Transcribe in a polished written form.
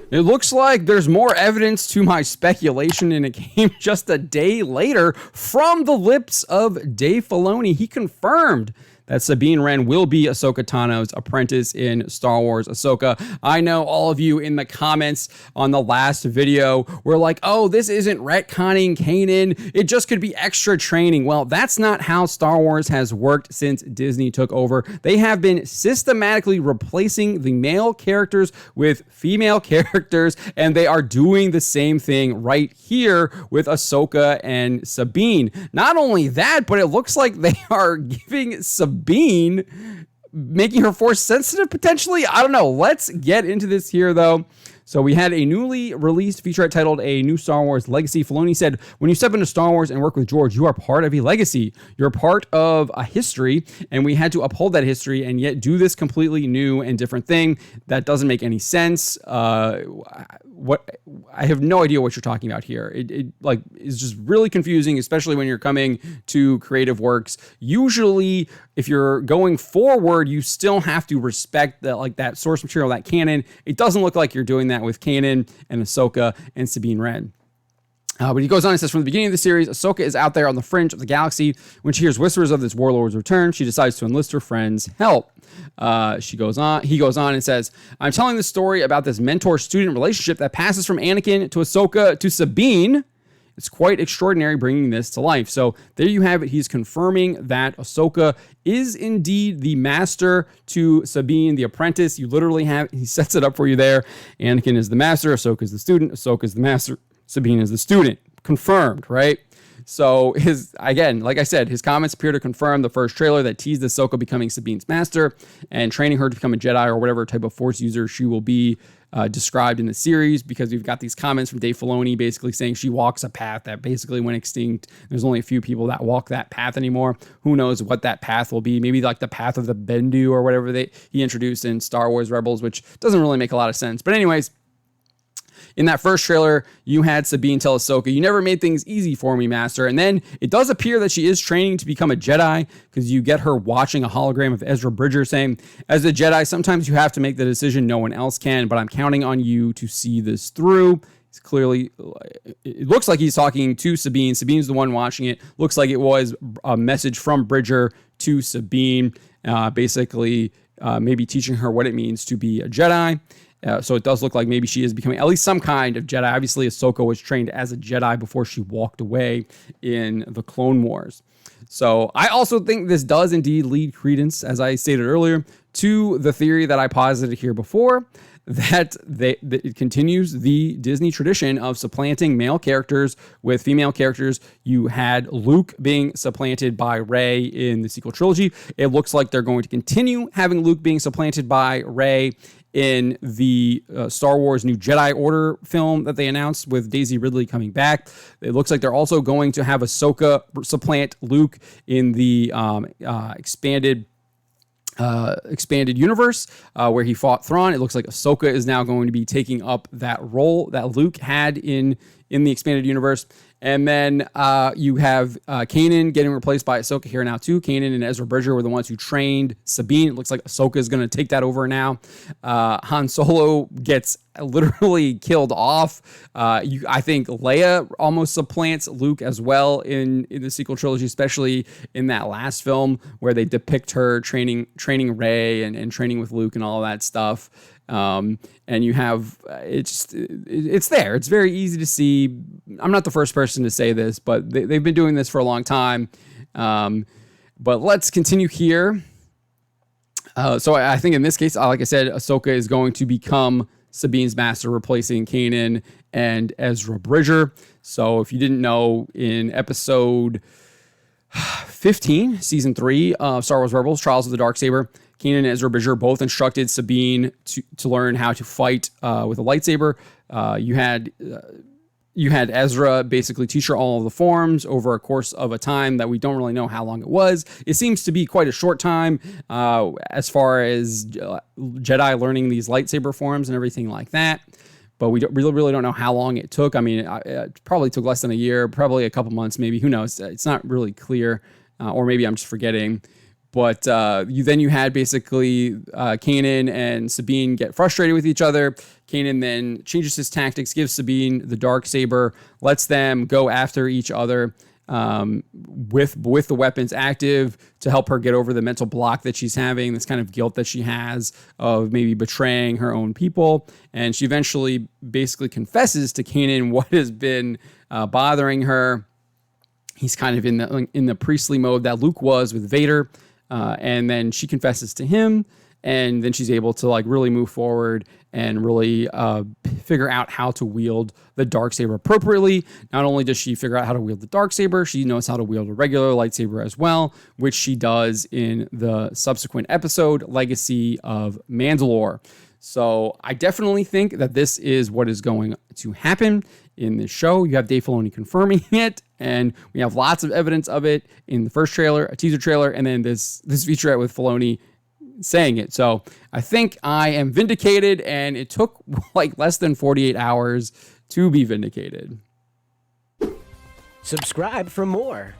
It looks like there's more evidence to my speculation, and it came just a day later from the lips of Dave Filoni. He confirmed that Sabine Wren will be Ahsoka Tano's apprentice in Star Wars Ahsoka. I know all of you in the comments on the last video were like, oh, this isn't retconning Kanan. It just could be extra training. Well, that's not how Star Wars has worked since Disney took over. They have been systematically replacing the male characters with female characters, and they are doing the same thing right here with Ahsoka and Sabine. Not only that, but it looks like they are giving Sabine, making her force sensitive potentially. I don't know. Let's get into this here though. So we had a newly released featurette titled A New Star Wars Legacy. Filoni said, when you step into Star Wars and work with George, you are part of a legacy. You're part of a history, and we had to uphold that history and yet do this completely new and different thing. That doesn't make any sense. What I have no idea what you're talking about here. It like is just really confusing, especially when you're coming to creative works. Usually, if you're going forward, you still have to respect that source material, that canon. It doesn't look like you're doing that with Kanan and Ahsoka and Sabine Wren. But he goes on and says, from the beginning of the series, Ahsoka is out there on the fringe of the galaxy. When she hears whispers of this warlord's return, she decides to enlist her friend's help. He goes on and says, I'm telling the story about this mentor-student relationship that passes from Anakin to Ahsoka to Sabine. It's quite extraordinary bringing this to life. So there you have it. He's confirming that Ahsoka is indeed the master to Sabine, the apprentice. You literally have, he sets it up for you there. Anakin is the master. Ahsoka is the student. Ahsoka is the master. Sabine is the student. Confirmed, right? So again, like I said, his comments appear to confirm the first trailer that teased Ahsoka becoming Sabine's master and training her to become a Jedi or whatever type of Force user she will be described in the series, because we've got these comments from Dave Filoni basically saying she walks a path that basically went extinct. There's only a few people that walk that path anymore. Who knows what that path will be? Maybe like the path of the Bendu or whatever he introduced in Star Wars Rebels, which doesn't really make a lot of sense. But anyways, in that first trailer, you had Sabine tell Ahsoka, you never made things easy for me, Master. And then it does appear that she is training to become a Jedi, because you get her watching a hologram of Ezra Bridger saying, as a Jedi, sometimes you have to make the decision no one else can, but I'm counting on you to see this through. It's clearly, it looks like he's talking to Sabine. Sabine's the one watching it. Looks like it was a message from Bridger to Sabine, basically maybe teaching her what it means to be a Jedi. So it does look like maybe she is becoming at least some kind of Jedi. Obviously, Ahsoka was trained as a Jedi before she walked away in the Clone Wars. So I also think this does indeed lead credence, as I stated earlier, to the theory that I posited here before, that it continues the Disney tradition of supplanting male characters with female characters. You had Luke being supplanted by Rey in the sequel trilogy. It looks like they're going to continue having Luke being supplanted by Rey in the Star Wars New Jedi Order film that they announced with Daisy Ridley coming back. It looks like they're also going to have Ahsoka supplant Luke in the expanded universe where he fought Thrawn. It looks like Ahsoka is now going to be taking up that role that Luke had in the expanded universe. And then you have Kanan getting replaced by Ahsoka here now too. Kanan and Ezra Bridger were the ones who trained Sabine. It looks like Ahsoka is going to take that over now. Han Solo gets literally killed off. I think Leia almost supplants Luke as well in the sequel trilogy, especially in that last film where they depict her training Rey and training with Luke and all of that stuff. And you have, it's there. It's very easy to see. I'm not the first person to say this, but they've been doing this for a long time. But let's continue here. So I think in this case, like I said, Ahsoka is going to become Sabine's master, replacing Kanan and Ezra Bridger. So if you didn't know, in episode 15, season 3 of Star Wars Rebels, Trials of the Darksaber, Kanan and Ezra Bridger both instructed Sabine to learn how to fight with a lightsaber. You had Ezra basically teach her all of the forms over a course of a time that we don't really know how long it was. It seems to be quite a short time as far as Jedi learning these lightsaber forms and everything like that. But we really don't know how long it took. I mean, it probably took less than a year, probably a couple months, maybe. Who knows? It's not really clear, or maybe I'm just forgetting. But you had basically Kanan and Sabine get frustrated with each other. Kanan then changes his tactics, gives Sabine the Darksaber, lets them go after each other with the weapons active to help her get over the mental block that she's having, this kind of guilt that she has of maybe betraying her own people. And she eventually basically confesses to Kanan what has been bothering her. He's kind of in the priestly mode that Luke was with Vader. And then she confesses to him, and then she's able to like really move forward and really figure out how to wield the Darksaber appropriately. Not only does she figure out how to wield the Darksaber, she knows how to wield a regular lightsaber as well, which she does in the subsequent episode, Legacy of Mandalore. So I definitely think that this is what is going to happen in this show. You have Dave Filoni confirming it, and we have lots of evidence of it in the first trailer, a teaser trailer, and then this featurette with Filoni saying it. So I think I am vindicated, and it took like less than 48 hours to be vindicated. Subscribe for more.